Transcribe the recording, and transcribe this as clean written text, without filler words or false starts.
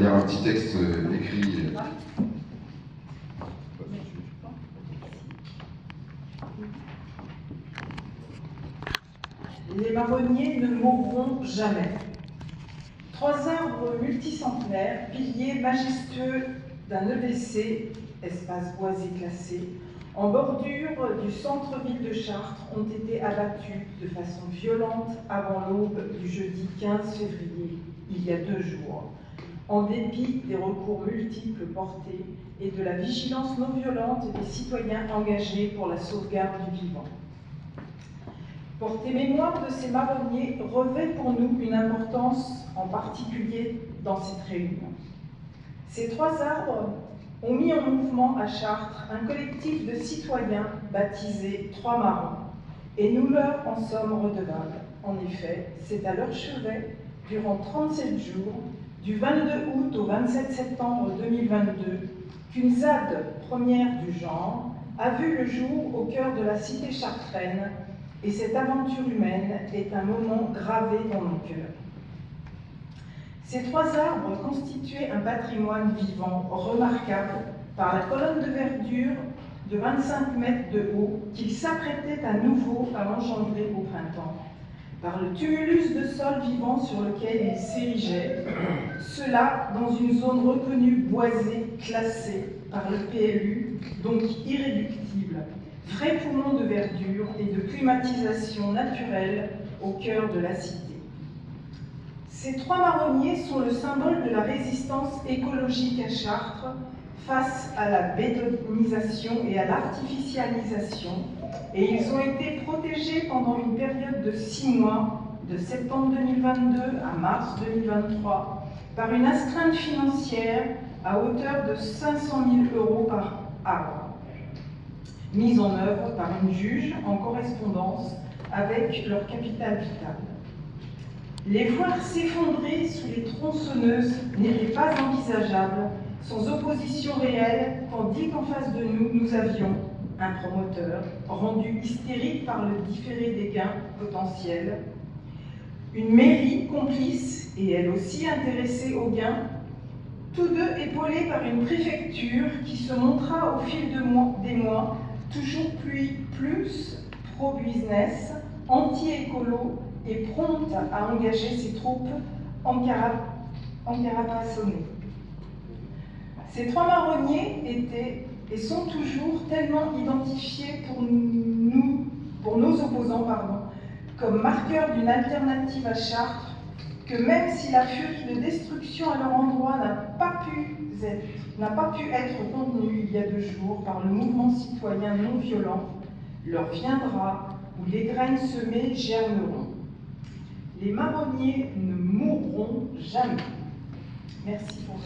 lire un petit texte écrit. Les marronniers ne mourront jamais. 3 arbres multicentenaires, piliers majestueux d'un EBC, espace boisé classé, en bordure du centre-ville de Chartres, ont été abattus de façon violente avant l'aube du jeudi 15 février, il y a 2 jours, en dépit des recours multiples portés et de la vigilance non violente des citoyens engagés pour la sauvegarde du vivant. Porter mémoire de ces marronniers revêt pour nous une importance en particulier dans cette réunion. Ces 3 arbres ont mis en mouvement à Chartres un collectif de citoyens baptisé 3 marrons, et nous leur en sommes redevables. En effet, c'est à leur chevet, durant 37 jours, du 22 août au 27 septembre 2022, qu'une ZAD première du genre a vu le jour au cœur de la cité chartraine, et cette aventure humaine est un moment gravé dans nos cœurs. Ces 3 arbres constituaient un patrimoine vivant remarquable par la colonne de verdure de 25 mètres de haut qu'ils s'apprêtaient à nouveau à engendrer au printemps, par le tumulus de sol vivant sur lequel ils s'érigeaient, cela dans une zone reconnue boisée, classée par le PLU, donc irréductible, vrai poumon de verdure et de climatisation naturelle au cœur de la cité. Ces 3 marronniers sont le symbole de la résistance écologique à Chartres face à la bétonisation et à l'artificialisation, et ils ont été protégés pendant une période de 6 mois, de septembre 2022 à mars 2023, par une astreinte financière à hauteur de 500 000 € par arbre, mise en œuvre par une juge en correspondance avec leur capital vital. Les voir s'effondrer sous les tronçonneuses n'était pas envisageable, sans opposition réelle, tandis qu'en face de nous, nous avions un promoteur, rendu hystérique par le différé des gains potentiels, une mairie complice et elle aussi intéressée aux gains, tous deux épaulés par une préfecture qui se montra au fil des mois toujours plus pro-business, anti-écolo et prompte à engager ses troupes encarapassonnées. Ces 3 marronniers étaient et sont toujours tellement identifiés pour nos opposants, comme marqueurs d'une alternative à Chartres, que même si la furie de destruction à leur endroit n'a pas pu être contenue il y a 2 jours par le mouvement citoyen non violent, l'heure viendra où les graines semées germeront. Les marronniers ne mourront jamais. Merci pour ce.